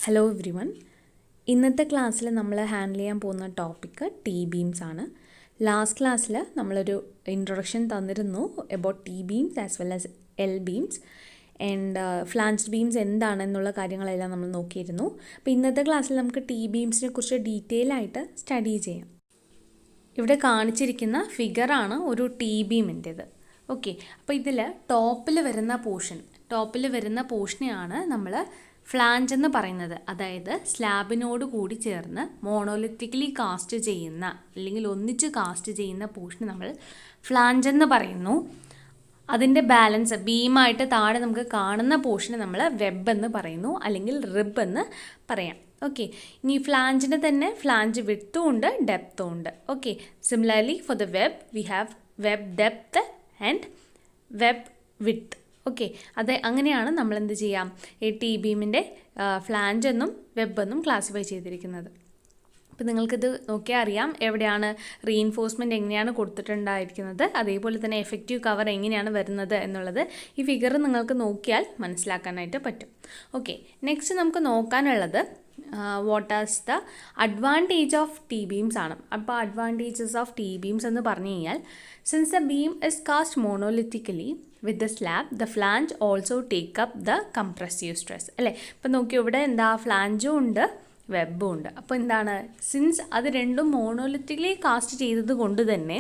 Hello every one. ഇന്നത്തെ ക്ലാസ്സിൽ നമ്മൾ ഹാൻഡിൽ ചെയ്യാൻ പോകുന്ന ടോപ്പിക്ക് ടി ബീംസ് ആണ്. ലാസ്റ്റ് ക്ലാസ്സിൽ നമ്മളൊരു ഇൻട്രൊഡക്ഷൻ തന്നിരുന്നു about T beams as well as L beams and flanged beams എന്താണെന്നുള്ള കാര്യങ്ങളെല്ലാം നമ്മൾ നോക്കിയിരുന്നു. അപ്പോൾ ഇന്നത്തെ ക്ലാസ്സിൽ നമുക്ക് ടി ബീംസിനെ കുറിച്ച് ഡീറ്റെയിൽ ആയിട്ട് സ്റ്റഡി ചെയ്യാം. ഇവിടെ കാണിച്ചിരിക്കുന്ന ഫിഗറാണ് ഒരു ടി ബീമിൻ്റേത്. ഓക്കെ, അപ്പോൾ ഇതിൽ ടോപ്പിൽ വരുന്ന പോർഷനെയാണ് നമ്മൾ ഫ്ലാഞ്ച് എന്ന് പറയുന്നത്. അതായത് സ്ലാബിനോട് കൂടി ചേർന്ന് മോണോലിത്തിക്കലി കാസ്റ്റ് ചെയ്യുന്ന അല്ലെങ്കിൽ ഒന്നിച്ച് കാസ്റ്റ് ചെയ്യുന്ന പോർഷന് നമ്മൾ ഫ്ലാഞ്ച് എന്ന് പറയുന്നു. അതിൻ്റെ ബാലൻസ് ബീമായിട്ട് താഴെ നമുക്ക് കാണുന്ന പോർഷന് നമ്മൾ വെബ് എന്ന് പറയുന്നു, അല്ലെങ്കിൽ റിബ് എന്ന് പറയാം. ഓക്കെ, ഇനി ഫ്ലാഞ്ചിന് തന്നെ ഫ്ലാഞ്ച് വിഡ്ത്തും ഉണ്ട് ഡെപ്ത്തും ഉണ്ട്. Okay, similarly for the web we have web depth and web width. Okay, അത് അങ്ങനെയാണ് നമ്മൾ എന്ത് ചെയ്യാം ഈ ടി ബീമിൻ്റെ ഫ്ലാഞ്ച് എന്നും വെബ് എന്നും ക്ലാസിഫൈ ചെയ്തിരിക്കുന്നത്. അപ്പോൾ നിങ്ങൾക്കിത് നോക്കിയാൽ അറിയാം എവിടെയാണ് റീഇൻഫോഴ്സ്മെൻറ്റ് എങ്ങനെയാണ് കൊടുത്തിട്ടുണ്ടായിരിക്കുന്നത്, അതേപോലെ തന്നെ എഫക്റ്റീവ് കവർ എങ്ങനെയാണ് വരുന്നത് എന്നുള്ളത് ഈ ഫിഗർ നിങ്ങൾക്ക് നോക്കിയാൽ മനസ്സിലാക്കാനായിട്ട് പറ്റും. ഓക്കെ, നെക്സ്റ്റ് നമുക്ക് നോക്കാനുള്ളത് what is the advantage of T beams ആണ്. അപ്പോൾ അഡ്വാൻറ്റേജസ് ഓഫ് ടി ബീംസ് എന്ന് പറഞ്ഞു കഴിഞ്ഞാൽ, since the beam is cast monolithically with the slab, the flange also take up the compressive stress. അല്ലേ, ഇപ്പം നോക്കി ഇവിടെ എന്താ ഫ്ലാഞ്ചും ഉണ്ട് വെബും ഉണ്ട്. അപ്പോൾ എന്താണ്, സിൻസ് അത് രണ്ടും മോണോലിത്തിക്കലി കാസ്റ്റ് ചെയ്തത് കൊണ്ട് തന്നെ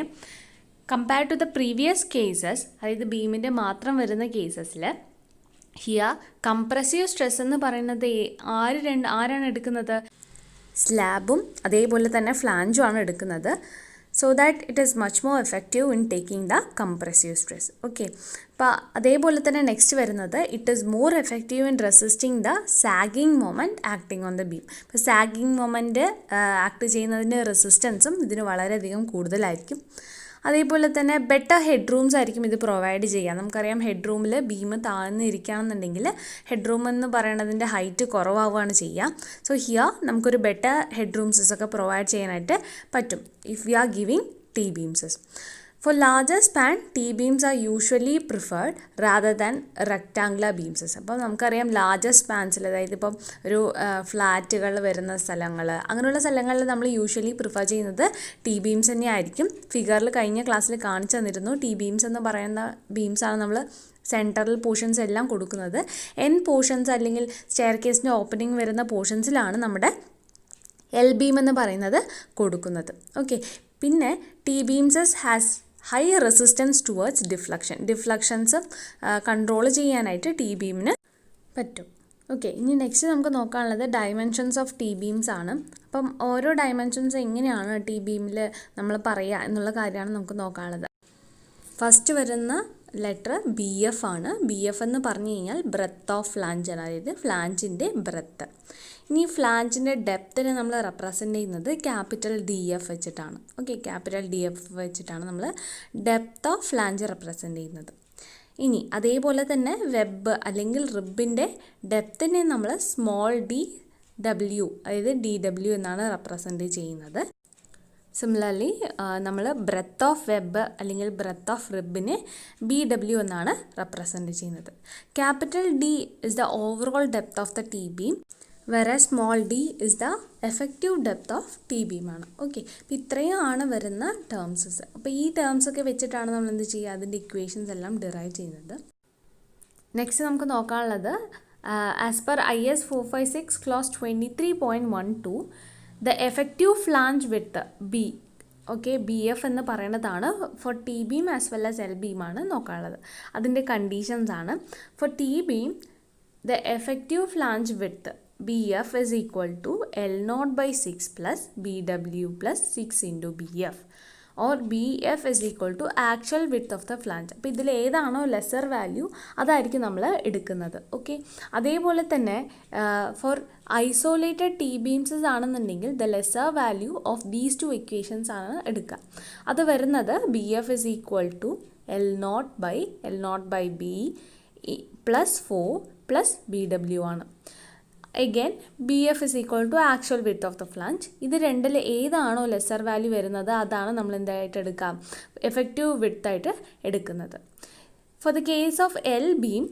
compared to the previous cases, അതായത് ബീമിൻ്റെ മാത്രം വരുന്ന കേസസിൽ ഹിയർ കംപ്രസീവ് സ്ട്രെസ് എന്ന് പറയുന്നത് ആരാണ് എടുക്കുന്നത്? സ്ലാബും അതേപോലെ തന്നെ ഫ്ലാഞ്ചും ആണ് എടുക്കുന്നത്. So that it is much more effective in taking the compressive stress. Okay, അപ്പോൾ അതേപോലെ തന്നെ നെക്സ്റ്റ് വരുന്നത് it is more effective in resisting the sagging moment acting on the beam. ഇപ്പോൾ സാഗിങ് മൊമെൻറ്റ് ആക്ട് ചെയ്യുന്നതിൻ്റെ റെസിസ്റ്റൻസും ഇതിന് വളരെയധികം കൂടുതലായിരിക്കും. അതേപോലെ തന്നെ ബെറ്റർ ഹെഡ് റൂംസ് ആയിരിക്കും ഇത് പ്രൊവൈഡ് ചെയ്യുക. നമുക്കറിയാം ഹെഡ് റൂമിൽ ബീം താഴ്ന്നിരിക്കുകയാണെന്നുണ്ടെങ്കിൽ ഹെഡ് റൂം എന്ന് പറയുന്നതിൻ്റെ ഹൈറ്റ് കുറവാവുകയാണ് ചെയ്യുക. സോ ഹിയർ നമുക്കൊരു ബെറ്റർ ഹെഡ് റൂംസസ് ഒക്കെ പ്രൊവൈഡ് ചെയ്യാനായിട്ട് പറ്റും if we are giving T beams. For larger span, T-beams are usually preferred rather than rectangular beams. അപ്പോൾ നമുക്കറിയാം ലാർജർ സ്പാൻസിൽ, അതായത് ഇപ്പം ഒരു ഫ്ലാറ്റുകൾ വരുന്ന സ്ഥലങ്ങൾ, അങ്ങനെയുള്ള സ്ഥലങ്ങളിൽ നമ്മൾ യൂഷ്വലി പ്രിഫർ ചെയ്യുന്നത് ടി ബീംസ് തന്നെയായിരിക്കും. ഫിഗറിൽ കഴിഞ്ഞ ക്ലാസ്സിൽ കാണിച്ചു തന്നിരുന്നു. ടി ബീംസ് എന്ന് പറയുന്ന ബീംസാണ് നമ്മൾ സെൻട്രൽ പോർഷൻസ് എല്ലാം കൊടുക്കുന്നത്. എൻ പോർഷൻസ് അല്ലെങ്കിൽ സ്റ്റെയർ കേസിൻ്റെ ഓപ്പണിംഗ് വരുന്ന പോർഷൻസിലാണ് നമ്മുടെ എൽ ബീം എന്ന് പറയുന്നത് കൊടുക്കുന്നത്. ഓക്കെ, പിന്നെ T beams has high resistance towards deflections control ചെയ്യാനായിട്ട് ടി ബീമിന് പറ്റും. ഓക്കെ, ഇനി നെക്സ്റ്റ് നമുക്ക് നോക്കാനുള്ളത് ഡയമെൻഷൻസ് ഓഫ് ടി ബീംസ് ആണ്. അപ്പം ഓരോ ഡയമെൻഷൻസ് എങ്ങനെയാണ് ടി ബീമിൽ നമ്മൾ പറയുക എന്നുള്ള കാര്യമാണ് നമുക്ക് നോക്കാനുള്ളത്. ഫസ്റ്റ് വരുന്ന ലെറ്റർ ബി എഫ് ആണ്. ബി എഫ് എന്ന് പറഞ്ഞു കഴിഞ്ഞാൽ ബ്രെത്ത് ഓഫ് ഫ്ലാഞ്ച് ആണ്, അതായത് ഫ്ലാഞ്ചിൻ്റെ ബ്രെത്ത്. ഇനി ഫ്ലാഞ്ചിൻ്റെ ഡെപ്തിനെ നമ്മൾ റെപ്രസെൻ്റ് ചെയ്യുന്നത് ക്യാപിറ്റൽ ഡി എഫ് വെച്ചിട്ടാണ്. ഓക്കെ, ക്യാപിറ്റൽ ഡി എഫ് വെച്ചിട്ടാണ് നമ്മൾ ഡെപ്ത് ഓഫ് ഫ്ലാഞ്ച് റെപ്രസെൻ്റ് ചെയ്യുന്നത്. ഇനി അതേപോലെ തന്നെ വെബ് അല്ലെങ്കിൽ റിബിൻ്റെ ഡെപ്തിനെ നമ്മൾ സ്മോൾ ഡി ഡബ്ല്യു, അതായത് ഡി ഡബ്ല്യു എന്നാണ് റെപ്രസെൻ്റ് ചെയ്യുന്നത്. സിമിലർലി നമ്മൾ ബ്രെത്ത് ഓഫ് വെബ് അല്ലെങ്കിൽ ബ്രെത്ത് ഓഫ് റിബിനെ ബി ഡബ്ല്യു എന്നാണ് റെപ്രസെൻ്റ് ചെയ്യുന്നത്. Capital D is the overall depth of the T beam, വേറെ small D is the effective depth of T beam ആണ്. Okay, അപ്പോൾ ഇത്രയും ആണ് വരുന്ന ടേംസസ്. അപ്പോൾ ഈ ടേംസ് ഒക്കെ വെച്ചിട്ടാണ് നമ്മൾ എന്ത് ചെയ്യുക, അതിൻ്റെ ഇക്വേഷൻസ് എല്ലാം ഡിറൈവ് ചെയ്യുന്നത്. നെക്സ്റ്റ് നമുക്ക് നോക്കാനുള്ളത് as per IS 456 clause 23.12 the effective flange width B. Okay, B F എന്ന് പറയുന്നതാണ് for T beam as well as L beam ആണ് നോക്കാനുള്ളത്. അതിൻ്റെ കണ്ടീഷൻസ് ആണ്. For T beam the effective flange width BF is equal to L0 by 6 plus BW plus 6 into BF, or BF is equal to actual width of the flange. അപ്പോൾ ഇതിൽ ഏതാണോ lesser value അതായിരിക്കും നമ്മൾ എടുക്കുന്നത്. Okay, അതേപോലെ തന്നെ four isolated T beams ആണെന്നുണ്ടെങ്കിൽ the lesser value of these two equations ആണ് എടുക്കുക. അത് വരുന്നത് BF is equal to L0 by B plus 4 plus BW ആണ്. Again, BF is equal to actual width of the flange. ഇത് രണ്ടിൽ ഏതാണോ lesser value വരുന്നത് അതാണ് നമ്മൾ എന്തായിട്ട് എടുക്കാം, എഫക്റ്റീവ് വിഡ്ത്ത് ആയിട്ട് എടുക്കുന്നത്. For the case of L beam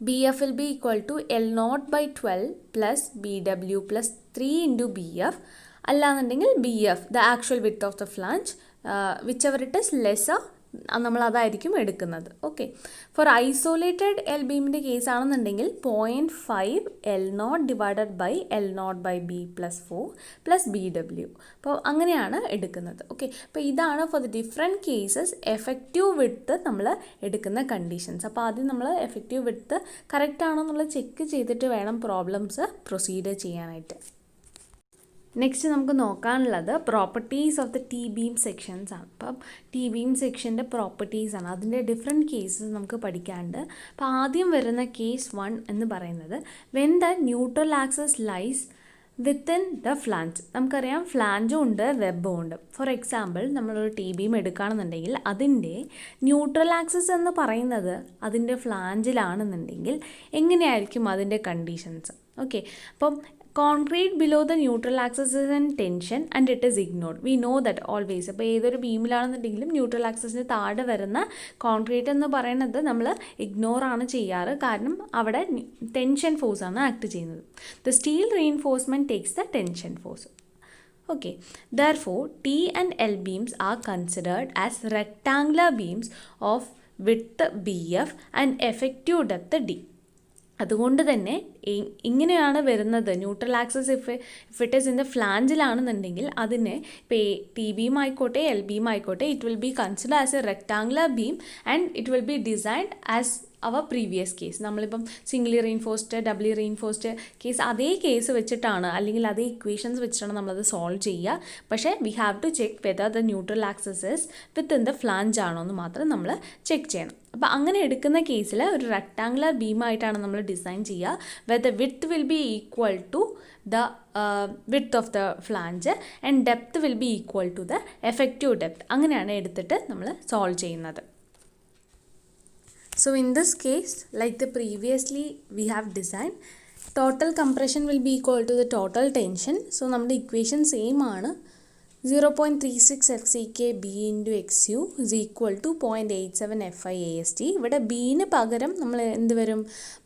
BF will be equal to L0 by 12 plus BW plus 3 into BF. അല്ലാന്നുണ്ടെങ്കിൽ BF, the actual width of the flange, whichever it is lesser, നമ്മൾ അതായിരിക്കും എടുക്കുന്നത്. Okay, for isolated L ബീമിൻ്റെ case ആണെന്നുണ്ടെങ്കിൽ 0.5 L0 divided by L0 by B plus 4 plus BW. അപ്പോൾ അങ്ങനെയാണ് എടുക്കുന്നത്. Okay, അപ്പോൾ ഇതാണ് for the different cases effective width നമ്മൾ എടുക്കുന്ന കണ്ടീഷൻസ്. അപ്പോൾ ആദ്യം നമ്മൾ എഫക്റ്റീവ് വിഡ്ത്ത് കറക്റ്റ് ആണോ എന്നുള്ളത് ചെക്ക് ചെയ്തിട്ട് വേണം പ്രോബ്ലംസ് പ്രൊസീഡ് ചെയ്യാനായിട്ട്. നെക്സ്റ്റ് നമുക്ക് നോക്കാനുള്ളത് properties of the T beam sections ആണ്. അപ്പം ടി ബീം സെക്ഷൻ്റെ പ്രോപ്പർട്ടീസ് ആണ്, അതിൻ്റെ ഡിഫറെൻറ്റ് കേസസ് നമുക്ക് പഠിക്കാനുണ്ട്. അപ്പോൾ ആദ്യം വരുന്ന കേസ് 1 എന്ന് പറയുന്നത് when the neutral axis lies within the flange. നമുക്കറിയാം ഫ്ലാഞ്ചും ഉണ്ട് വെബും ഉണ്ട്. ഫോർ എക്സാമ്പിൾ നമ്മളൊരു ടി ബീം എടുക്കുകയാണെന്നുണ്ടെങ്കിൽ അതിൻ്റെ ന്യൂട്രൽ ആക്സസ് എന്ന് പറയുന്നത് അതിൻ്റെ ഫ്ലാഞ്ചിലാണെന്നുണ്ടെങ്കിൽ എങ്ങനെയായിരിക്കും അതിൻ്റെ കണ്ടീഷൻസ്? ഓക്കെ, അപ്പം concrete below the neutral axis is in tension and it is ignored. We know that always. അപ്പോൾ ഏതൊരു ബീമിലാണെന്നുണ്ടെങ്കിലും ന്യൂട്രൽ ആക്സസിന് താഴെ വരുന്ന കോൺക്രീറ്റ് എന്ന് പറയുന്നത് നമ്മൾ ഇഗ്നോർ ആണ് ചെയ്യാറ്, കാരണം അവിടെ ടെൻഷൻ ഫോഴ്സ് ആണ് ആക്ട് ചെയ്യുന്നത്. The steel reinforcement takes the tension force. Okay, therefore T and L beams are considered as rectangular beams of width BF and effective depth D. അതുകൊണ്ട് തന്നെ ഇങ്ങനെയാണ് വരുന്നത്. Neutral axis if it is in the ഫ്ലാഞ്ചിലാണെന്നുണ്ടെങ്കിൽ അതിനെ ഇപ്പോൾ T beam ആയിക്കോട്ടെ L beam ആയിക്കോട്ടെ it will be consider as a rectangular beam and it will be designed as our previous case. നമ്മളിപ്പം singly reinforced doubly reinforced case അതേ case വെച്ചിട്ടാണ് അല്ലെങ്കിൽ അതേ ഇക്വേഷൻസ് വെച്ചിട്ടാണ് നമ്മളത് സോൾവ് ചെയ്യുക. പക്ഷേ we have to check whether the neutral axis is within the flange ആണോ എന്ന് മാത്രം നമ്മൾ ചെക്ക് ചെയ്യണം. അപ്പോൾ അങ്ങനെ എടുക്കുന്ന കേസിൽ ഒരു റെക്ടാങ്കുലർ ബീമായിട്ടാണ് നമ്മൾ ഡിസൈൻ ചെയ്യുക. Whether width will be equal to the width of the flange and depth will be equal to the effective depth. അങ്ങനെയാണ് എടുത്തിട്ട് നമ്മൾ സോൾവ് ചെയ്യുന്നത്. So in this case, like the previously we have designed, total compression will be equal to the total tension. So നമ്മുടെ equation same ആണ്. 0.36 FCK B into XU is equal to 0.87 FI AST. ഇവിടെ bean പകരം നമ്മൾ എന്ത് വരും?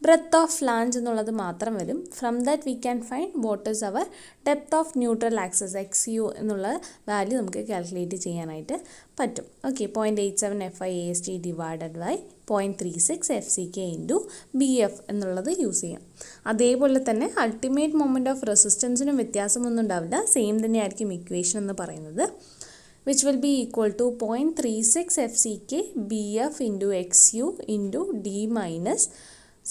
Breath of flange എന്നുള്ളത് മാത്രം വരും. From that we can find what is our depth of neutral axis XU എന്നുള്ള വാല്യൂ നമുക്ക് കാൽക്കുലേറ്റ് ചെയ്യാനായിട്ട് പറ്റും. Okay, 0.87 FI AST divided by 0.36 FCK into BF എന്നുള്ളത് യൂസ് ചെയ്യാം. അതേപോലെ തന്നെ അൾട്ടിമേറ്റ് മൊമെൻറ്റ് ഓഫ് റെസിസ്റ്റൻസിനും വ്യത്യാസമൊന്നും ഉണ്ടാവില്ല, സെയിം തന്നെയായിരിക്കും ഇക്വേഷൻ എന്ന് പറയുന്നത്, which will be equal to 0.36 FCK BF into XU into D minus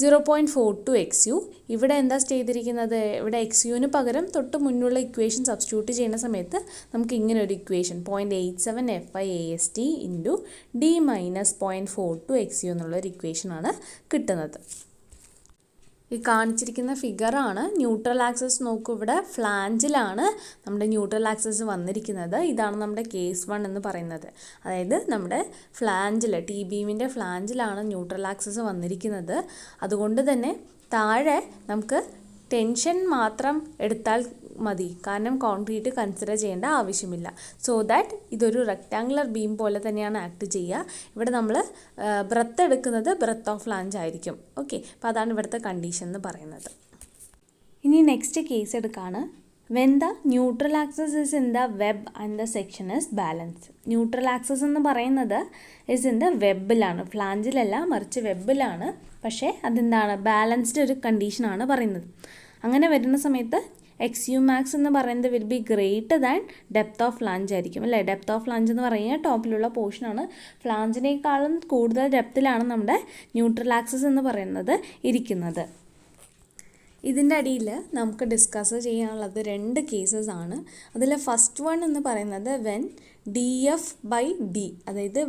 0.42 XU. ഇവിടെ എന്താ ചെയ്തിരിക്കുന്നത്? ഇവിടെ XUവിന് പകരം തൊട്ട് മുന്നുള്ള ഇക്വേഷൻ സബ്സ്റ്റിറ്റ്യൂട്ട് ചെയ്യുന്ന സമയത്ത് നമുക്ക് ഇങ്ങനെ ഒരു equation 0.87 FI AST into D minus 0.42 XU എന്നുള്ളൊരു ഇക്വേഷനാണ് കിട്ടുന്നത്. ഈ കാണിച്ചിരിക്കുന്ന ഫിഗറാണ് ന്യൂട്രൽ ആക്സസ്. നോക്കൂ, ഇവിടെ ഫ്ലാഞ്ചിലാണ് നമ്മുടെ ന്യൂട്രൽ ആക്സസ് വന്നിരിക്കുന്നത്. ഇതാണ് നമ്മുടെ കേസ് 1 എന്ന് പറയുന്നത്. അതായത് നമ്മുടെ ഫ്ലാഞ്ചിൽ ടി ബീമിൻ്റെ ഫ്ലാഞ്ചിലാണ് ന്യൂട്രൽ ആക്സസ് വന്നിരിക്കുന്നത്. അതുകൊണ്ട് തന്നെ താഴെ നമുക്ക് ടെൻഷൻ മാത്രം എടുത്താൽ മതി, കാരണം കോൺക്രീറ്റ് കൺസിഡർ ചെയ്യേണ്ട ആവശ്യമില്ല. സോ ദാറ്റ് ഇതൊരു റെക്ടാങ്കുലർ ബീം പോലെ തന്നെയാണ് ആക്ട് ചെയ്യുക. ഇവിടെ നമ്മൾ ബ്രെത്ത് എടുക്കുന്നത് ബ്രെത്ത് ഓഫ് ഫ്ലാഞ്ച് ആയിരിക്കും. ഓക്കെ, അപ്പോൾ അതാണ് ഇവിടുത്തെ കണ്ടീഷൻ എന്ന് പറയുന്നത്. ഇനി നെക്സ്റ്റ് കേസ് എടുക്കുകയാണ്. When the neutral axis is in the web and the section is balance. Neutral access എന്ന് പറയുന്നത് ഇസ് ഇൻ ദ വെബിലാണ്, ഫ്ലാഞ്ചിലല്ല, മറിച്ച് വെബിലാണ്. പക്ഷേ അതെന്താണ്? ബാലൻസ്ഡ് ഒരു കണ്ടീഷനാണ് പറയുന്നത്. അങ്ങനെ വരുന്ന സമയത്ത് XU max എന്ന് പറയുന്നത് will be greater than depth of flange ആയിരിക്കും, അല്ലേ? ഡെപ്ത് ഓഫ് ഫ്ലാഞ്ച് എന്ന് പറയുന്നത് ടോപ്പിലുള്ള പോർഷനാണ്. ഫ്ലാഞ്ചിനേക്കാളും കൂടുതൽ ഡെപ്തിലാണ് നമ്മുടെ ന്യൂട്രൽ ആക്സസ് എന്ന് പറയുന്നത് ഇരിക്കുന്നത്. ഇതിൻ്റെ അടിയിൽ നമുക്ക് ഡിസ്കസ് ചെയ്യാനുള്ളത് 2 കേസസ് ആണ്. അതിൽ ഫസ്റ്റ് വൺ എന്ന് പറയുന്നത് വെൻ DF ബൈ D, അതായത്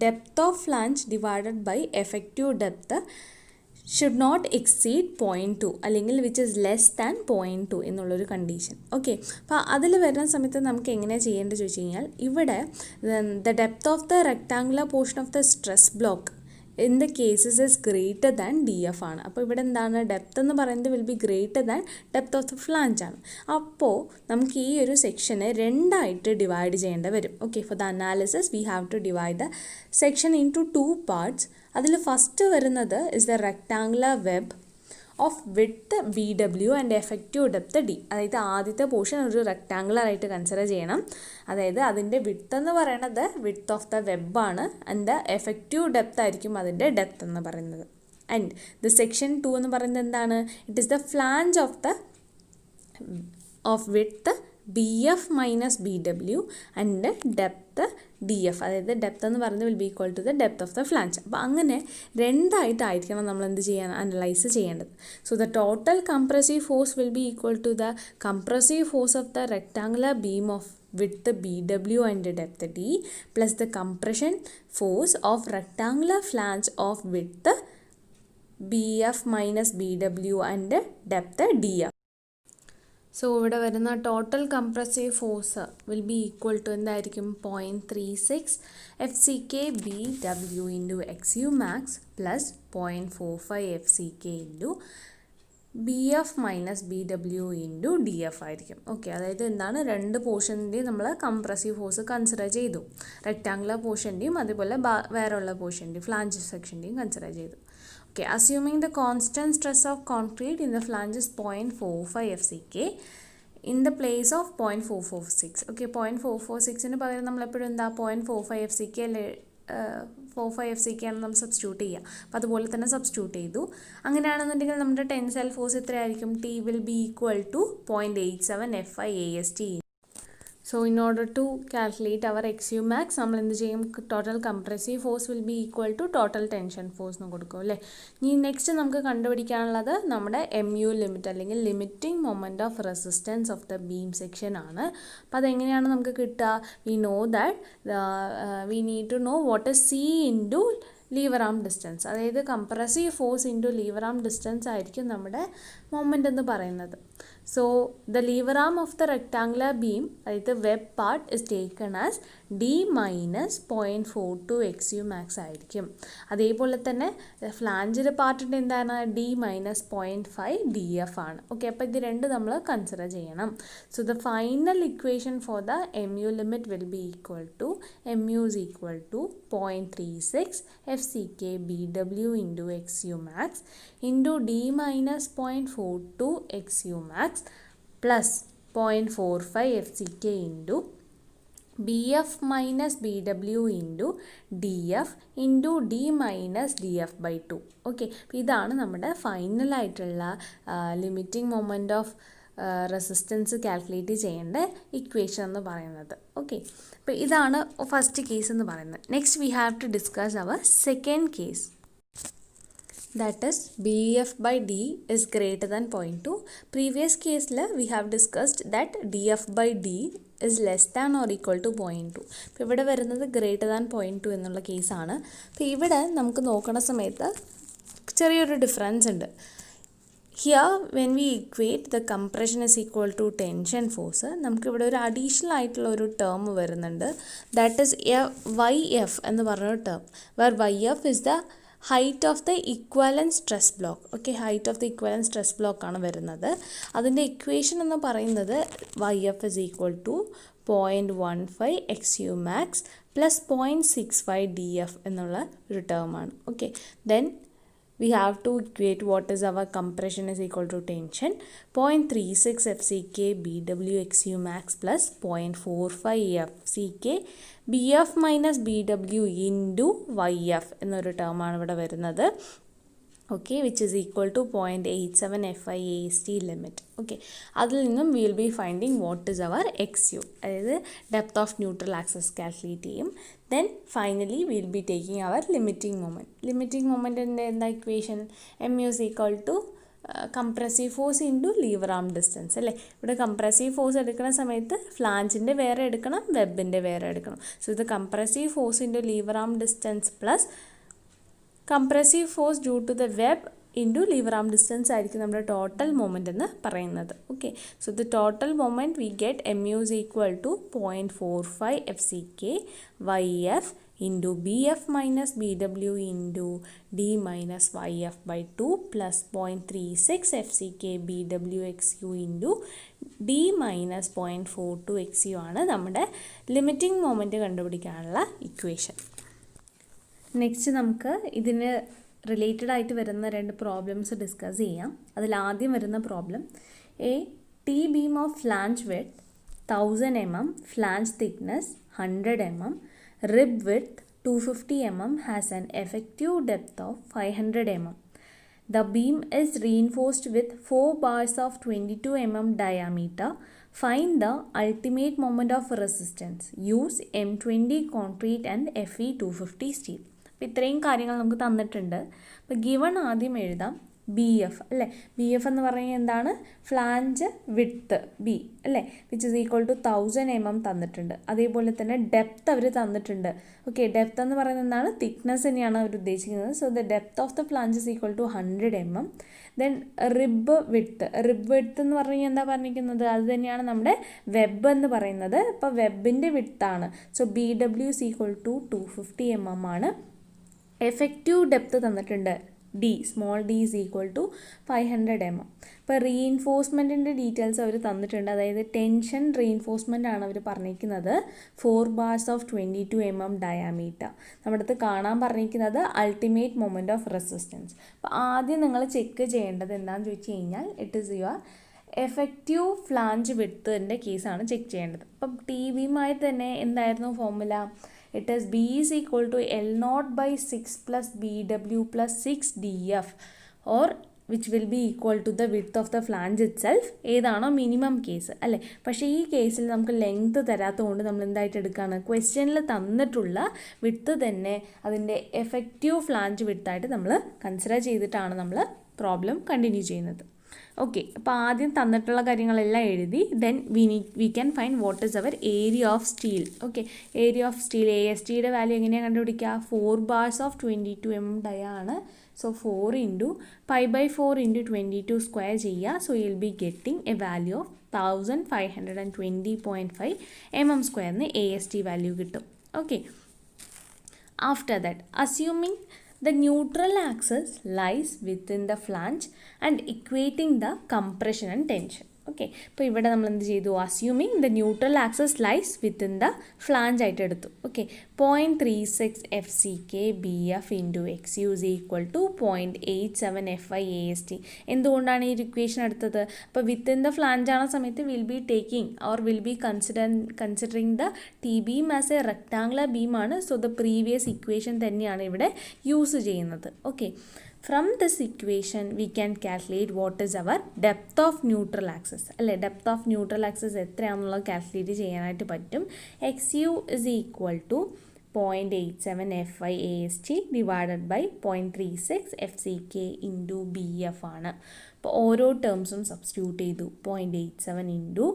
depth of flange divided by effective depth should not exceed 0.2 അല്ലെങ്കിൽ വിച്ച് ഇസ് ലെസ് ദാൻ 0.2 എന്നുള്ളൊരു കണ്ടീഷൻ. ഓക്കെ, അപ്പോൾ അതിൽ വരുന്ന സമയത്ത് നമുക്ക് എങ്ങനെയാണ് ചെയ്യേണ്ടത് ചോദിച്ചു കഴിഞ്ഞാൽ, ഇവിടെ the depth of the rectangular portion of the stress block in the cases is greater than DF ആണ്. അപ്പോൾ ഇവിടെ എന്താണ്? ഡെപ്ത് എന്ന് പറയുന്നത് will be greater than depth of the flange ആണ്. അപ്പോൾ നമുക്ക് ഈ ഒരു സെക്ഷനെ 2ആയിട്ട് ഡിവൈഡ് ചെയ്യേണ്ടി വരും. Okay, for the analysis we have to divide the section into 2 parts. അതിൽ ഫസ്റ്റ് വരുന്നത് is the rectangular web of width BW and effective depth D. അതായത് ആദ്യത്തെ പോർഷൻ ഒരു റെക്ടാങ്കുലർ ആയിട്ട് കൺസിഡർ ചെയ്യണം. അതായത് അതിൻ്റെ വിഡ്ത്ത് എന്ന് പറയുന്നത് വിഡ്ത്ത് ഓഫ് ദ വെബാണ് ആൻഡ് ദ എഫക്റ്റീവ് ഡെപ്ത് ആയിരിക്കും അതിൻ്റെ ഡെപ്ത് എന്ന് പറയുന്നത്. ആൻഡ് ദ സെക്ഷൻ 2 എന്ന് പറയുന്നത് എന്താണ്? It is the flange of width BF minus BW and depth DF. അതായത് ഡെപ്ത് എന്ന് പറയുന്നത് will be equal to the depth of the flange. അപ്പോൾ അങ്ങനെ രണ്ടായിട്ടായിരിക്കണം നമ്മൾ എന്ത് ചെയ്യാൻ അനലൈസ് ചെയ്യേണ്ടത്. So the total compressive force will be equal to the compressive force of the rectangular beam of width BW and depth D plus the compression force of rectangular flange of width BF minus BW and depth DF. So ഇവിടെ വരുന്ന total compressive force will be equal to എന്തായിരിക്കും? 0.36 FCK BW into XU max plus 0.45 FCK into BF minus BW into DF ആയിരിക്കും. Okay, അതായത് എന്താണ്, രണ്ട് പോർഷൻ്റെയും നമ്മൾ compressive force consider ചെയ്തു. റെക്ടാങ്കുലർ പോർഷൻ്റെയും അതുപോലെ വേറെയുള്ള പോർഷൻ്റെയും ഫ്ലാഞ്ച് സെക്ഷൻ്റെയും കൺസിഡർ ചെയ്തു. Okay, assuming the constant stress of concrete in the flange is 0.45 FCK in the place of 0.446. Okay, 0.446 പകരം നമ്മൾ എപ്പോഴും എന്താ 0.45 FCK 45 FCK ആണ് നമ്മൾ സബ്സ്റ്റിറ്റ്യൂട്ട് ചെയ്യുക. അപ്പോൾ അതുപോലെ തന്നെ സബ്സ്റ്റിറ്റ്യൂട്ട് ചെയ്തു. അങ്ങനെയാണെന്നുണ്ടെങ്കിൽ നമ്മുടെ ടെൻസൈൽ ഫോഴ്സ് എത്രയായിരിക്കും? T will be equal to 0.87 FIAST. So in order to calculate our XU max, നമ്മൾ എന്ത് ചെയ്യും? Total compressive force will be equal to total tension force എന്ന് കൊടുക്കും അല്ലേ. ഇനി നെക്സ്റ്റ് നമുക്ക് കണ്ടുപിടിക്കാനുള്ളത് നമ്മുടെ MU ലിമിറ്റ് അല്ലെങ്കിൽ limiting moment of resistance of the beam section ആണ്. അപ്പോൾ അതെങ്ങനെയാണ് നമുക്ക് കിട്ടുക? We know that we need to know what is C into lever arm distance. അതായത് compressive force into lever arm distance ആയിരിക്കും നമ്മുടെ മൊമെൻ്റ് എന്ന് പറയുന്നത്. So the liver am of the rectangular beam, അതായത് web part, is taken as D minus 0.42 XU max ആയിരിക്കും. അതേപോലെ തന്നെ ഫ്ലാഞ്ചിൻ്റെ പാർട്ടിൻ്റെ എന്താണ്? D മൈനസ് 0.5 DF ആണ്. ഓക്കെ, അപ്പോൾ ഇത് രണ്ട് നമ്മൾ കൺസിഡർ ചെയ്യണം. So the final equation for the MU limit will be equal to MU is equal to 0.36 FCK BW into XU max into D minus 0.42 XU max plus 0.45 FCK into BF minus BW into DF into D minus DF by 2. Okay, അപ്പോൾ ഇതാണ് നമ്മുടെ ഫൈനലായിട്ടുള്ള limiting moment of resistance calculate ചെയ്യേണ്ട equation എന്ന് പറയുന്നത്. Okay, അപ്പോൾ ഇതാണ് first case എന്ന് പറയുന്നത്. Next we have to discuss our second case. That is BF by D is greater than 0.2. Previous case we have discussed that DF by D is less than or equal to 0.2. അപ്പോൾ ഇവിടെ വരുന്നത് greater than 0.2 എന്നുള്ള കേസാണ്. അപ്പോൾ ഇവിടെ നമുക്ക് നോക്കുന്ന സമയത്ത് ചെറിയൊരു ഡിഫറൻസ് ഉണ്ട്. Here when we equate the compression is equal to tension force, നമുക്ക് ഇവിടെ ഒരു അഡീഷണൽ ആയിട്ടുള്ള ഒരു ടേം വരുന്നുണ്ട്. That is YF എന്ന് പറഞ്ഞൊരു term, where YF is the height of the equivalent stress block. Okay, height of the equivalent stress block ആണ് വരുന്നത്. അതിൻ്റെ ഇക്വേഷൻ എന്ന് പറയുന്നത് YF is equal to 0.15 XU max plus 0.65 DF എന്നുള്ള ഒരു ടേമാണ്. Okay, then we have to equate what is our compression is equal to tension. 0.36 FCK BW XU max plus 0.45 FCK BF minus BW into YF എന്നൊരു ടേമാണ് ഇവിടെ വരുന്നത്. Okay, which is equal to 0.87 FIAST limit. Okay, അതിൽ നിന്നും we will be finding what is our XU, അതായത് depth of neutral axis calculate ചെയ്യും. Then finally we will be taking our limiting moment. Limiting മൊമെൻറ്റിൻ്റെ എന്താ equation? MU is equal to compressive force into lever arm distance അല്ലേ. ഇവിടെ compressive force എടുക്കുന്ന സമയത്ത് ഫ്ലാഞ്ചിൻ്റെ വേറെ എടുക്കണം, വെബിൻ്റെ വേറെ എടുക്കണം. സോ ഇത് compressive force into lever arm distance plus compressive force due to the web into lever arm distance ആയിരിക്കും നമ്മുടെ ടോട്ടൽ മൊമെൻ്റ് എന്ന് പറയുന്നത്. Okay, so the total moment we get MU is equal to 0.45 FCK YF into BF minus BW into D minus YF by 2 plus 0.36 FCK BW XU into D minus 0.42 XU ആണ് നമ്മുടെ limiting moment കണ്ടുപിടിക്കാനുള്ള equation. Next നമുക്ക് ഇതിന് related ആയിട്ട് വരുന്ന 2 problems discuss ചെയ്യാം. അതിൽ ആദ്യം വരുന്ന problem, A T beam of flange width 1000 mm, flange thickness 100 mm, rib width 250 mm has an effective depth of 500 mm. The beam is reinforced with 4 bars of 22 mm diameter. Find the ultimate moment of resistance. Use M20 concrete and Fe 250 steel. അപ്പോൾ ഇത്രയും കാര്യങ്ങൾ നമുക്ക് തന്നിട്ടുണ്ട്. അപ്പോൾ given ആദ്യം എഴുതാം B F അല്ലേ. B F എന്ന് പറയുന്നത് എന്താണ്? ഫ്ലാഞ്ച് വിഡ്ത്ത് ബി അല്ലേ, which is equal to 1000 mm തന്നിട്ടുണ്ട്. അതേപോലെ തന്നെ ഡെപ്ത് അവർ തന്നിട്ടുണ്ട്. ഓക്കെ, ഡെപ്ത് എന്ന് പറയുന്നത് എന്താണ്? തിക്നെസ് തന്നെയാണ് അവർ ഉദ്ദേശിക്കുന്നത്. So the depth of the flange is equal to 100 mm. Then rib width എന്ന് പറഞ്ഞാൽ എന്താ പറഞ്ഞിരിക്കുന്നത്? അത് തന്നെയാണ് നമ്മുടെ വെബ് എന്ന് പറയുന്നത്. അപ്പോൾ വെബിൻ്റെ വിഡ്ത്താണ്. So B W is equal to 250 mm ആണ്. എഫക്റ്റീവ് ഡെപ്ത് തന്നിട്ടുണ്ട് D, small D is equal to 500 mm. ഇപ്പോൾ റീഇൻഫോഴ്സ്മെൻറ്റിൻ്റെ ഡീറ്റെയിൽസ് അവർ തന്നിട്ടുണ്ട്. അതായത് ടെൻഷൻ റീഇൻഫോഴ്സ്മെൻ്റ് ആണ് അവർ പറഞ്ഞിരിക്കുന്നത്. 4 bars of 22 mm ഡയാമീറ്റർ. നമ്മുടെ അടുത്ത് കാണാൻ പറഞ്ഞിരിക്കുന്നത് അൾട്ടിമേറ്റ് മൊമെൻറ്റ് ഓഫ് റെസിസ്റ്റൻസ്. അപ്പോൾ ആദ്യം നിങ്ങൾ ചെക്ക് ചെയ്യേണ്ടത് എന്താണെന്ന് ചോദിച്ചു കഴിഞ്ഞാൽ it is your effective flange വിഡ്ത്തിൻ്റെ കേസാണ് ചെക്ക് ചെയ്യേണ്ടത്. അപ്പം ടി വിയുമായി തന്നെ എന്തായിരുന്നു formula? It is B is equal to L0 by 6 plus BW plus 6 DF, or which will be equal to the width of the flange itself. ഏതാണോ minimum case അല്ലേ. പക്ഷേ ഈ കേസിൽ നമുക്ക് ലെങ്ത് തരാത്തതുകൊണ്ട് നമ്മൾ എന്തായിട്ട് എടുക്കുകയാണ്? ക്വസ്റ്റ്യനിൽ തന്നിട്ടുള്ള വിഡ്ത്ത് തന്നെ അതിൻ്റെ എഫക്റ്റീവ് ഫ്ലാഞ്ച് വിഡ്ത്തായിട്ട് നമ്മൾ കൺസിഡർ ചെയ്തിട്ടാണ് നമ്മൾ പ്രോബ്ലം കണ്ടിന്യൂ ചെയ്യുന്നത്. ഓക്കെ, അപ്പോൾ ആദ്യം തന്നിട്ടുള്ള കാര്യങ്ങളെല്ലാം എഴുതി. Then we can find what is our area of steel. Okay, area of steel A S ടിയുടെ വാല്യൂ എങ്ങനെയാണ് കണ്ടുപിടിക്കുക? 4 bars of 22 mm ഡയ ആണ്. സോ 4 ഇൻറ്റു π/4 ഇൻറ്റു 22 സ്ക്വയർ ചെയ്യുക. So you will be getting a value of 1520.5 mm സ്ക്വയറിന് A S T value കിട്ടും. Okay, after that assuming the neutral axis lies within the flange and equating the compression and tension. Okay, ഇപ്പോൾ ഇവിടെ നമ്മൾ എന്ത് ചെയ്തു? Assuming the neutral axis lies within the flange ആയിട്ട് എടുത്തു. Okay, 0.36 FCK BF into x U is equal to 0.87 FI AST. എന്തുകൊണ്ടാണ് ഈ equation എടുത്തത്? അപ്പോൾ വിത്തിൻ ദ ഫ്ലാഞ്ച് ആണ സമയത്ത് will be taking or will be considering the T beam as a rectangular ബീമാണ്. So the previous equation തന്നെയാണ് ഇവിടെ use ചെയ്യുന്നത്. ഓക്കെ, from this equation we can calculate what is our depth of neutral axis അല്ലേ. Depth of neutral axis എത്രയാണെന്നുള്ളത് calculate ചെയ്യാനായിട്ട് പറ്റും. X U is equal to 0.87 FI AST divided by 0.36 FCK into BF ആണ്. അപ്പോൾ ഓരോ ടേംസും സബ്സ്റ്റിറ്റ്യൂട്ട് ചെയ്തു. 0.87 into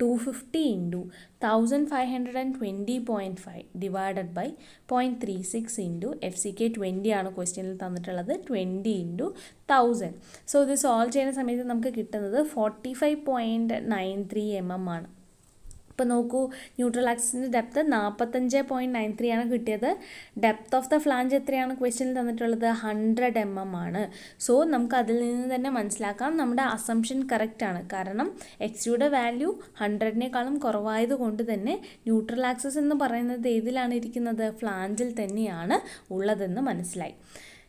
250 into 1520.5 divided by 0.36 into FCK 20 ആണ് ക്വസ്റ്റ്യനിൽ തന്നിട്ടുള്ളത്. 20 ഇൻറ്റു 1000. സോ ഇത് സോൾവ് ചെയ്യുന്ന സമയത്ത് നമുക്ക് കിട്ടുന്നത് 45.93 mm ആണ്. ഇപ്പോൾ നോക്കൂ, ന്യൂട്രൽ ആക്സിസിൻ്റെ ഡെപ്ത് 45.93 ആണ് കിട്ടിയത്. ഡെപ്ത് ഓഫ് ദ ഫ്ലാഞ്ച് എത്രയാണ് ക്വസ്റ്റ്യനിൽ തന്നിട്ടുള്ളത്? 100 mm ആണ്. സോ നമുക്ക് അതിൽ നിന്ന് തന്നെ മനസ്സിലാക്കാം നമ്മുടെ അസംഷൻ കറക്റ്റ് ആണ്. കാരണം എക്സ്യുടെ വാല്യൂ 100-നേക്കാളും കുറവായത് കൊണ്ട് തന്നെ ന്യൂട്രൽ ആക്സിസ് എന്ന് പറയുന്നത് ഏതിലാണ് ഇരിക്കുന്നത്? ഫ്ലാഞ്ചിൽ തന്നെയാണ് ഉള്ളതെന്ന് മനസ്സിലായി.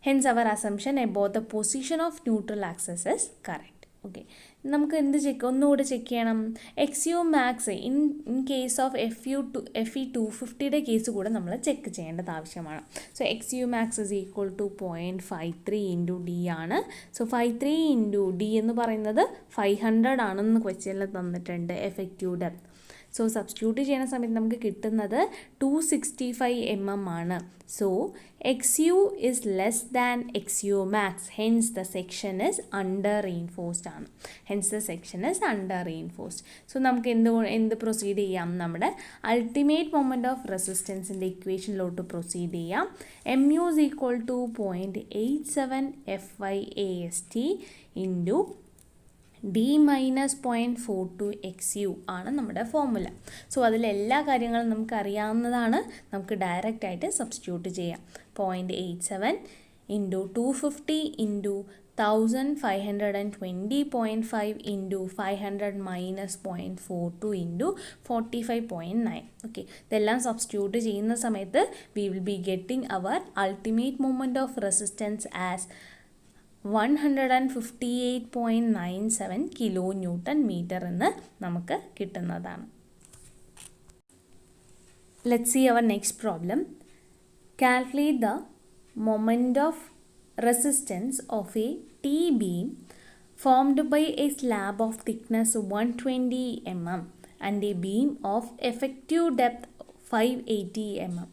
Hence our assumption about the position of neutral axis is correct. Okay, നമുക്ക് എന്ത് ഒന്നുകൂടെ ചെക്ക് ചെയ്യണം. X U max in case of FE 250യുടെ കേസ് കൂടെ നമ്മൾ ചെക്ക് ചെയ്യേണ്ടത് ആവശ്യമാണ്. So X U max is equal to 0.53 into D ആണ്. സോ 53 ഇൻറ്റു ഡി എന്ന് പറയുന്നത് 500 ആണെന്ന് ക്വസ്റ്റ്യനിൽ തന്നിട്ടുണ്ട് എഫക്റ്റീവ് ഡെപ്ത്. സോ സബ്സ്റ്റിറ്റ്യൂട്ട് ചെയ്യുന്ന സമയത്ത് നമുക്ക് കിട്ടുന്നത് 265 mm ആണ്. So X U is less than X U max. Hence the section is under reinforced ആണ്. സോ നമുക്ക് എന്ത് പ്രൊസീഡ് ചെയ്യാം? നമ്മുടെ അൾട്ടിമേറ്റ് മൊമെൻറ്റ് ഓഫ് റെസിസ്റ്റൻസിൻ്റെ ഇക്വേഷനിലോട്ട് പ്രൊസീഡ് ചെയ്യാം. M U is equal to 0.87 FI AST into D minus 0.42 XU ആണ് നമ്മുടെ ഫോർമുല. സോ അതിലെല്ലാ കാര്യങ്ങളും നമുക്ക് അറിയാവുന്നതാണ്. നമുക്ക് ഡയറക്റ്റായിട്ട് സബ്സ്റ്റിറ്റ്യൂട്ട് ചെയ്യാം. 0.87 into 250 into 1520.5 into 500 minus 0.42 into 45.9. Okay, ഇതെല്ലാം സബ്സ്റ്റിറ്റ്യൂട്ട് ചെയ്യുന്ന സമയത്ത് we will be getting our ultimate moment of resistance as 158.97 kilo newton metre എന്ന് നമുക്ക് കിട്ടുന്നതാണ്. Let's see our next problem. Calculate the moment of resistance of a T-beam formed by a slab of thickness 120 mm and a beam of effective depth 580 mm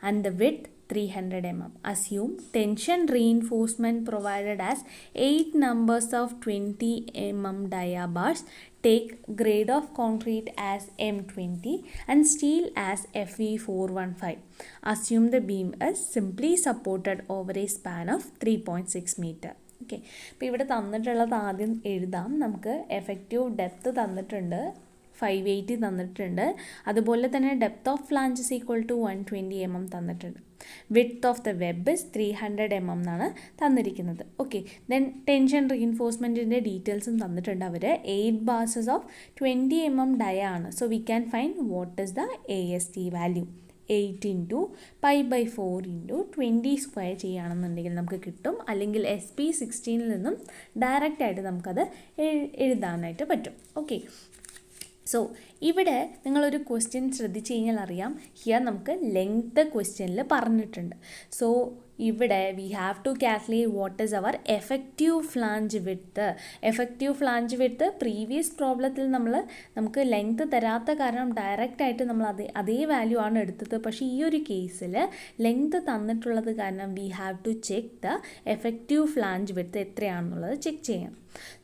and the width 300 mm. Assume tension reinforcement provided as 8 numbers of 20 mm dia bars. Take grade of concrete as M20 and steel as Fe415. Assume the beam is simply supported over a span of 3.6 meter. Okay, അപ്പോൾ ഇവിടെ തന്നിട്ടുള്ളത് ആദ്യം എഴുതാം. നമുക്ക് effective depth തന്നിട്ടുണ്ട്, 580 തന്നിട്ടുണ്ട്. അതുപോലെ തന്നെ depth of flange is equal to 120 mm തന്നിട്ടുണ്ട്. Width of the web is 300 mm എന്നാണ് തന്നിരിക്കുന്നത്. ഓക്കെ, ദെൻ ടെൻഷൻ റീഇൻഫോഴ്സ്മെൻറ്റിൻ്റെ ഡീറ്റെയിൽസും തന്നിട്ടുണ്ട്. അവർ 8 bars ഓഫ് 20 mm ഡയ ആണ്. So we can find what is the AST value. 8 into pi/4 into 20 square ചെയ്യുകയാണെന്നുണ്ടെങ്കിൽ നമുക്ക് കിട്ടും. അല്ലെങ്കിൽ SP16 നിന്നും ഡയറക്റ്റ് ആയിട്ട് നമുക്കത് എഴുതാനായിട്ട് പറ്റും. ഓക്കെ, സോ ഇവിടെ നിങ്ങളൊരു ക്വസ്റ്റ്യൻ ശ്രദ്ധിച്ച് കഴിഞ്ഞാൽ അറിയാം, ഹിയർ നമുക്ക് ലെങ്ത് ക്വസ്റ്റ്യനിൽ പറഞ്ഞിട്ടുണ്ട്. സോ ഇവിടെ we have to calculate what is our effective flange width. Effective flange width previous പ്രോബ്ലത്തിൽ നമുക്ക് ലെങ്ത് തരാത്ത കാരണം ഡയറക്റ്റ് ആയിട്ട് നമ്മൾ അതേ വാല്യൂ ആണ് എടുത്തത്. പക്ഷേ ഈ ഒരു കേസിൽ ലെങ്ത് തന്നിട്ടുള്ളത് കാരണം we have to check the effective flange width എത്രയാണെന്നുള്ളത് ചെക്ക് ചെയ്യാം.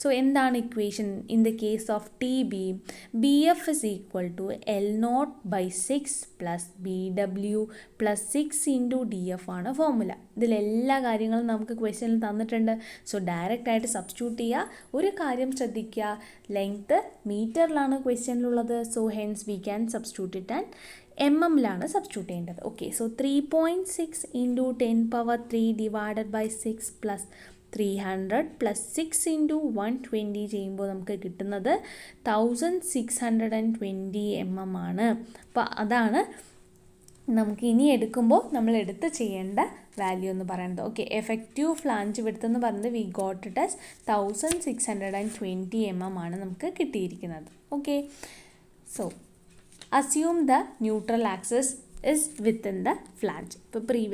സോ എന്താണ് equation in the case of T-beam? BF is equal to L0/6 plus BW plus 6 into DF ആണ് ഫോർമുല. ഇതിലെല്ലാ കാര്യങ്ങളും നമുക്ക് ക്വസ്റ്റ്യനിൽ തന്നിട്ടുണ്ട്. സോ ഡയറക്റ്റ് ആയിട്ട് സബ്സ്റ്റിറ്റ്യൂട്ട് ചെയ്യുക. ഒരു കാര്യം ശ്രദ്ധിക്കുക, ലെങ്ത് മീറ്ററിലാണ് ക്വസ്റ്റ്യനിലുള്ളത്. So hence we can substitute it and mm-ലാണ് സബ്സ്റ്റിറ്റ്യൂട്ട് ചെയ്യേണ്ടത്. Okay, so 3.6 into 10⁻³ divided by 6 plus 300 plus 6 into 120 ചെയ്യുമ്പോൾ നമുക്ക് കിട്ടുന്നത് 1620 mm ആണ്. അപ്പോൾ അതാണ് നമുക്ക് ഇനി എടുക്കുമ്പോൾ നമ്മൾ എടുത്ത് ചെയ്യേണ്ട വാല്യൂ എന്ന് പറയുന്നത്. ഓക്കെ, എഫക്റ്റീവ് ഫ്ലാഞ്ച് വിഡ്ത്ത് എന്ന് പറയുന്നത് we got it as 1620 mm ആണ് നമുക്ക് കിട്ടിയിരിക്കുന്നത്. Okay, so assume the neutral axis is within the flange.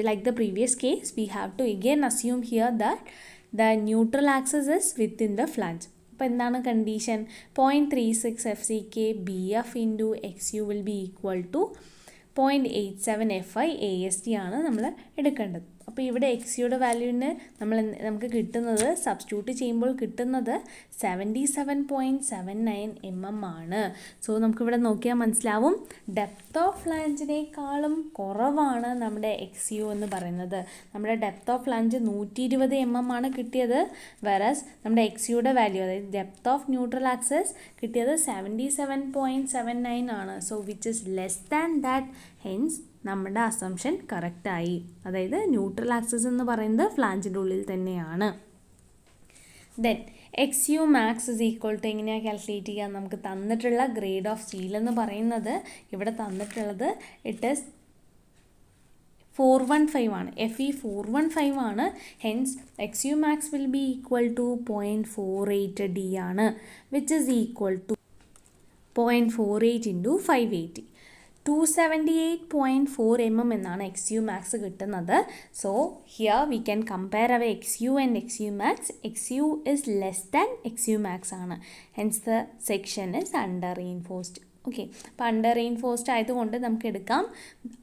Like the previous case, we have to again assume here that the neutral axis is within the flange. അപ്പോൾ എന്താണ് condition? 0.36 FCK BF into XU will be equal to 0.87 FI AST ആണ് നമ്മൾ എടുക്കേണ്ടത്. അപ്പോൾ ഇവിടെ എക്സിയുടെ വാല്യൂവിന് നമുക്ക് കിട്ടുന്നത് substitute ചെയ്യുമ്പോൾ കിട്ടുന്നത് 77.79 mm ആണ്. സോ നമുക്കിവിടെ നോക്കിയാൽ മനസ്സിലാവും ഡെപ്ത് ഓഫ് ഫ്ലാഞ്ചിനേക്കാളും കുറവാണ് നമ്മുടെ XU എന്ന് പറയുന്നത്. നമ്മുടെ ഡെപ്ത് ഓഫ് ഫ്ലാഞ്ച് 120 mm ആണ് കിട്ടിയത്. വെറസ് നമ്മുടെ XUയുടെ വാല്യൂ, അതായത് ഡെപ്ത് ഓഫ് ന്യൂട്രൽ ആക്സസ് കിട്ടിയത് 77.79 ആണ്. So which is less than that. Hence നമ്മുടെ അസംഷൻ കറക്റ്റായി. അതായത് ന്യൂട്രൽ ആക്സിസ് എന്ന് പറയുന്നത് ഫ്ലാഞ്ചിൻ്റെ ഉള്ളിൽ തന്നെയാണ്. Then XU max is equal to എങ്ങനെയാണ് കാൽക്കുലേറ്റ് ചെയ്യുക? നമുക്ക് തന്നിട്ടുള്ള ഗ്രേഡ് ഓഫ് സ്റ്റീൽ എന്ന് പറയുന്നത് ഇവിടെ തന്നിട്ടുള്ളത് ഇറ്റ് ഈസ് 415 ആണ്. Fe415 ആണ്. Hence XU max will be equal to 0.48 D ആണ്, which is equal to 0.48 into 580. 278.4 mm എന്നാണ് XU max കിട്ടുന്നത്. So here we can compare our XU and XU max. XU is less than XU max ആണ്. Hence the section is under reinforced. Okay, അപ്പോൾ under reinforced ആയതുകൊണ്ട് നമുക്ക് എടുക്കാം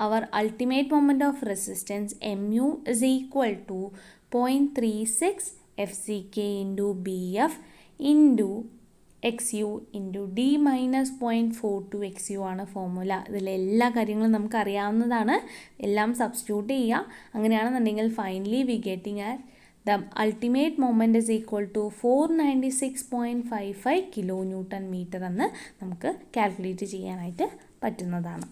our ultimate moment of resistance MU is equal to 0.36 FCK into BF into XU into D minus 0.42 XU ആണ് formula. ഇതിലെല്ലാ കാര്യങ്ങളും നമുക്ക് അറിയാവുന്നതാണ്. എല്ലാം സബ്സ്റ്റിറ്റ്യൂട്ട് ചെയ്യുക. അങ്ങനെയാണെന്നുണ്ടെങ്കിൽ finally we getting at the ultimate moment is equal to 496.55 kN/m എന്ന് നമുക്ക് കാൽക്കുലേറ്റ് ചെയ്യാനായിട്ട് പറ്റുന്നതാണ്.